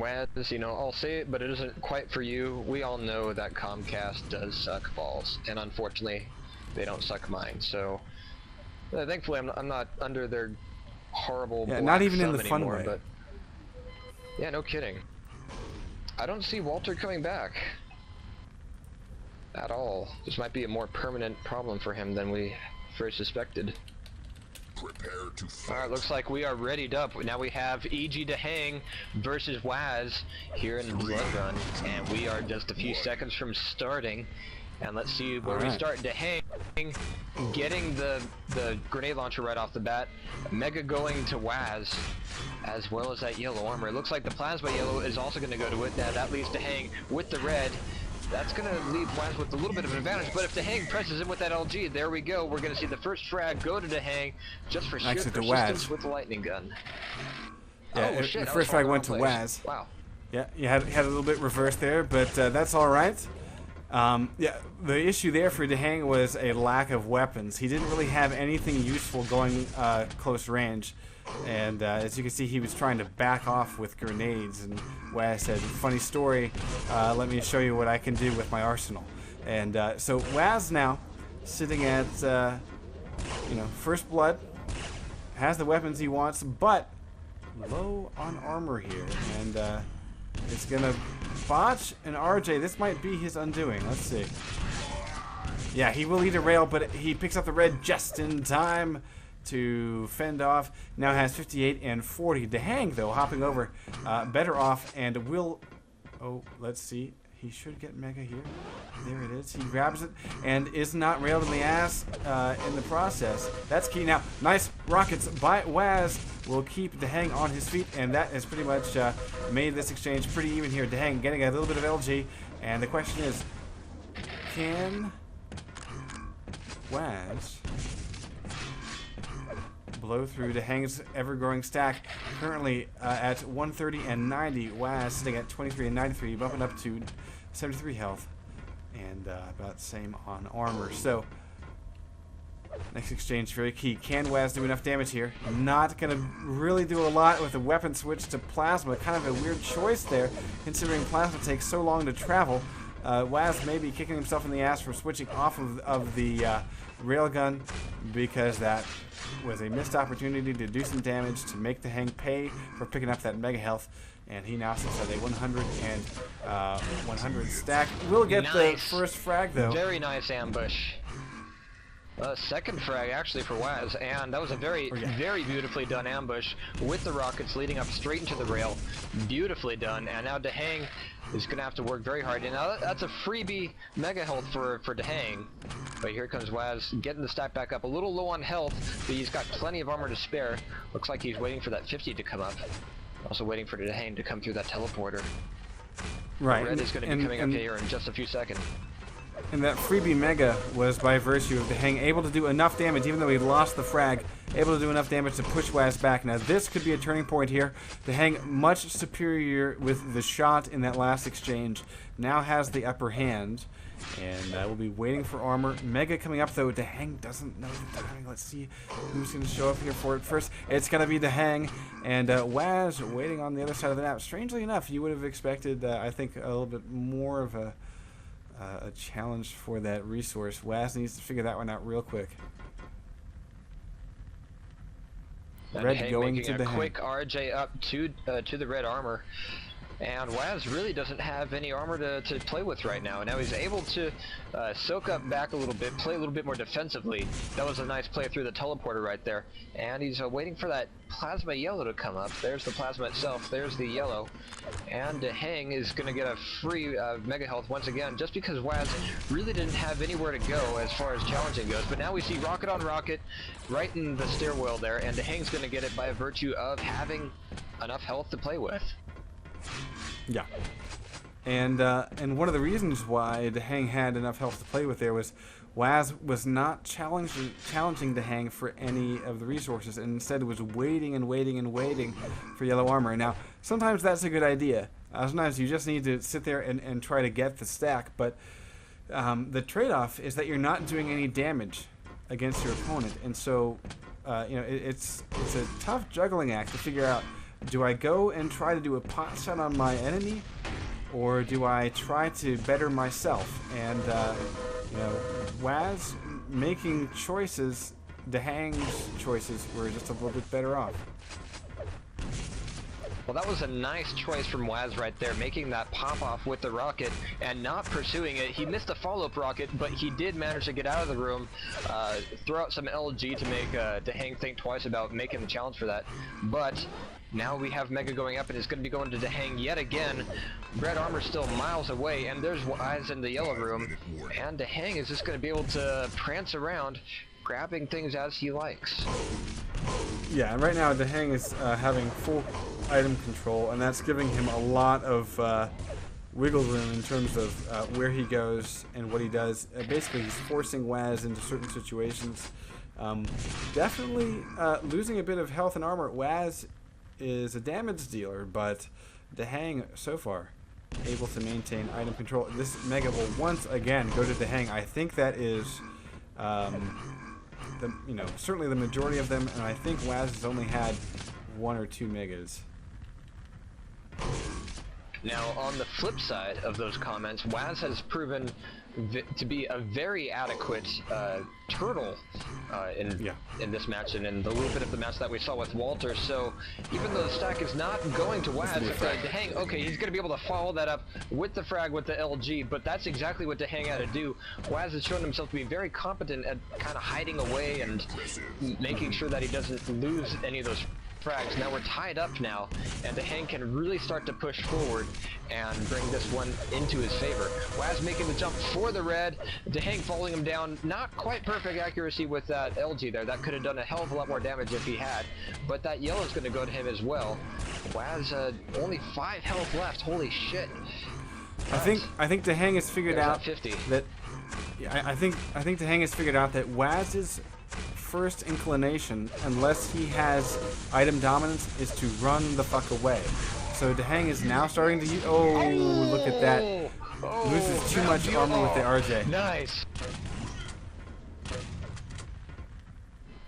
Waz, you know, I'll say it, but it isn't quite for you. We all know that Comcast does suck balls, and unfortunately, they don't suck mine. So, thankfully, I'm not under their horrible black not even in thumb the fun anymore, way. but yeah, no kidding. I don't see Walter coming back at all. This might be a more permanent problem for him than we first suspected. Prepare to fight. Alright, looks like we are readied up. Now we have E.G. Dehang versus Waz here in the Blood Run, and we are just a few seconds from starting. And let's see where we start. Dehang getting the grenade launcher right off the bat. Mega going to Waz, as well as that yellow armor. It looks like the plasma yellow is also going to go to it. Now that leaves Dehang with the red. That's going to leave Waz with a little bit of an advantage, but if Dehang presses in with that LG, there we go. We're going to see the first frag go to Dehang just for sheer persistence with the lightning gun. Yeah, oh, shit, the first frag went to Waz. Wow. Yeah, you had a little bit reversed there, but that's all right. Yeah, the issue there for Dehang was a lack of weapons. He didn't really have anything useful going close range. And as you can see, he was trying to back off with grenades, and Waz said, funny story, let me show you what I can do with my arsenal. And so Waz now sitting at first blood, has the weapons he wants, but low on armor here, and it's gonna botch an RJ. This might be his undoing. Let's see. Yeah, he will eat a rail, but he picks up the red just in time to fend off. Now has 58 and 40. Dehang, though, hopping over, better off, and will... Oh, let's see. He should get Mega here. There it is. He grabs it and is not railed in the ass in the process. That's key. Now, nice rockets by Waz will keep Dehang on his feet, and that has pretty much made this exchange pretty even here. Dehang getting a little bit of LG, and the question is, can Waz blow through Dehang's ever-growing stack? Currently at 130 and 90. Waz sitting at 23 and 93, bumping up to 73 health, and about the same on armor. So next exchange very key. Can Waz do enough damage here? Not gonna really do a lot with a weapon switch to plasma. Kind of a weird choice there, considering plasma takes so long to travel. Waz may be kicking himself in the ass for switching off of the railgun, because that was a missed opportunity to do some damage to make Dehang pay for picking up that mega health, and he now sits at a 100 and 100 stack. Will get the first frag though. Very nice ambush. Second frag actually for Waz, and that was a very beautifully done ambush with the rockets leading up straight into the rail. Beautifully done, and now Dehang is going to have to work very hard. And now that's a freebie mega health for Dehang. But here comes Waz getting the stack back up. A little low on health, but he's got plenty of armor to spare. Looks like he's waiting for that 50 to come up. Also waiting for Dehang to come through that teleporter. Right. Red is going to be coming up here in just a few seconds. And that freebie mega was by virtue of Dehang able to do enough damage, even though he lost the frag, able to do enough damage to push Waz back. Now this could be a turning point here. Dehang much superior with the shot in that last exchange. Now has the upper hand, and we'll be waiting for armor. Mega coming up though. Dehang doesn't know the timing. Let's see who's going to show up here for it first. It's going to be Dehang, and Waz waiting on the other side of the map. Strangely enough, you would have expected, I think, a little bit more of a challenge for that resource. Waz needs to figure that one out real quick. Red going to the quick RJ up to the red armor. And Waz really doesn't have any armor to play with right now. Now he's able to soak up back a little bit, play a little bit more defensively. That was a nice play through the teleporter right there. And he's waiting for that plasma yellow to come up. There's the plasma itself. There's the yellow. And Dehang is going to get a free mega health once again, just because Waz really didn't have anywhere to go as far as challenging goes. But now we see rocket on rocket right in the stairwell there, and Dehang's going to get it by virtue of having enough health to play with. Yeah, and one of the reasons why Dehang had enough health to play with there was Waz was not challenging Dehang for any of the resources, and instead was waiting and waiting and waiting for yellow armor. Now, sometimes that's a good idea. Sometimes you just need to sit there and try to get the stack, but the trade-off is that you're not doing any damage against your opponent, and so it's a tough juggling act to figure out Do I go and try to do a pot shot on my enemy, or do I try to better myself? And you know, Waz making choices. Dahang's choices were just a little bit better off. Well, that was a nice choice from Waz right there, making that pop off with the rocket and not pursuing it. He missed a follow-up rocket, but he did manage to get out of the room, throw out some LG to make Dahang think twice about making the challenge for that. But now we have Mega going up, and it's going to be going to Dahang yet again. Red Armor still miles away, and there's Waz in the yellow room, and Dahang is just going to be able to prance around, grabbing things as he likes. Yeah, and right now Dahang is having full item control, and that's giving him a lot of wiggle room in terms of where he goes and what he does. Basically, he's forcing Waz into certain situations. Definitely losing a bit of health and armor. Waz is a damage dealer, but Dahang so far able to maintain item control. This Mega will once again go to Dahang. I think that is certainly the majority of them, and I think Waz has only had 1 or 2 Megas. Now, on the flip side of those comments, Waz has proven to be a very adequate turtle in this match and in the little bit of the match that we saw with Walter. So even though the stack is not going to Waz, Dahang, okay, he's going to be able to follow that up with the frag with the LG, but that's exactly what Dahang had to do. Waz has shown himself to be very competent at kind of hiding away and making sure that he doesn't lose any of those frags. Now we're tied up now, and Dahang can really start to push forward and bring this one into his favor. Waz making the jump for the red, Dahang following him down. Not quite perfect accuracy with that LG there. That could have done a hell of a lot more damage if he had, but that yellow is going to go to him as well. Waz only 5 health left. Holy shit. I think Dahang has figured out 50. that. Yeah, I think Dahang has figured out that Waz's first inclination, unless he has item dominance, is to run the fuck away. So Dahang is now starting to use. Oh, look at that! Loses too much armor with the RJ. Nice.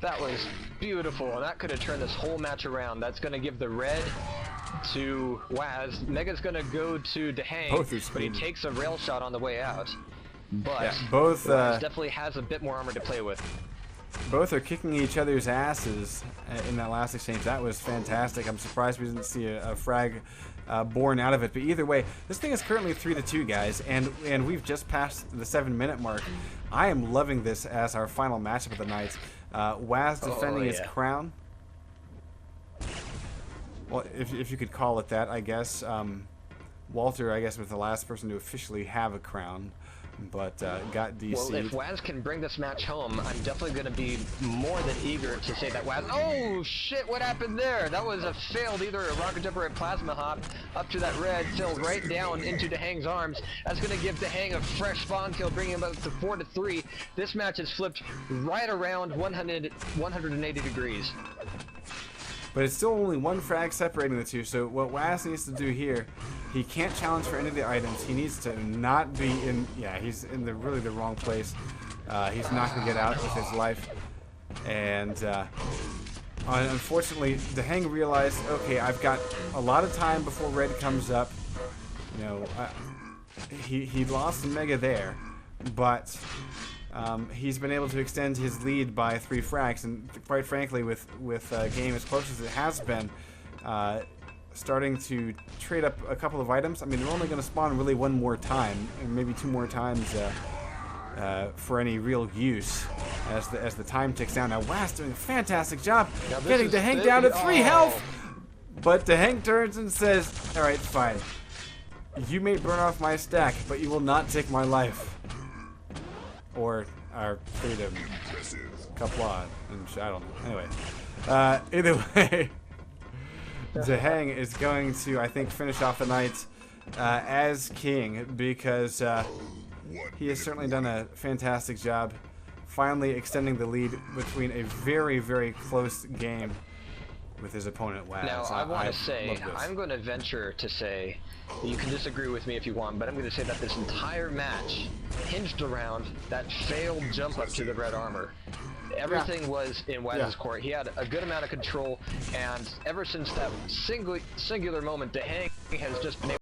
That was beautiful, and that could have turned this whole match around. That's going to give the red to Waz. Mega's going to go to Dahang, but he takes a rail shot on the way out. But yeah, both Waz definitely has a bit more armor to play with. Both are kicking each other's asses in that last exchange. That was fantastic. I'm surprised we didn't see a frag born out of it. But either way, this thing is currently 3-2, guys, and we've just passed the 7-minute mark. I am loving this as our final matchup of the night. Waz defending his crown. Well, if you could call it that, I guess. Walter, I guess, was the last person to officially have a crown, but got DC'd. Well, if Waz can bring this match home, I'm definitely going to be more than eager to say that Waz... Oh, shit, what happened there? That was a failed, either a rocket jump or a plasma hop up to that red, fell right down into Dahang's arms. That's going to give Dahang a fresh spawn kill, bringing him up to 4-3. This match is flipped right around 180 degrees. But it's still only 1 frag separating the two, so what Waz needs to do here, he can't challenge for any of the items. He needs to not be in... Yeah, he's in really the wrong place. He's not going to get out with his life. And unfortunately, Dahang realized, okay, I've got a lot of time before red comes up. You know, he lost the Mega there, but... he's been able to extend his lead by 3 frags, and quite frankly, with a game as close as it has been, starting to trade up a couple of items. I mean, they're only going to spawn really 1 more time, and maybe 2 more times for any real use as the time ticks down. Now, Waz doing a fantastic job getting Dahang down to 3 health, but Dahang turns and says, "All right, fine. You may burn off my stack, but you will not take my life." Or our freedom, Kaplan, and I don't know. Anyway, either way, Dahang is going to, I think, finish off the night as king, because he has certainly done a fantastic job finally extending the lead between a very, very close game. with his opponent Waz. Now, I want to say, love this. I'm going to venture to say, you can disagree with me if you want, but I'm going to say that this entire match hinged around that failed jump up to the red armor. Everything was in Waz's court. He had a good amount of control, and ever since that singular moment, Dehang has just been able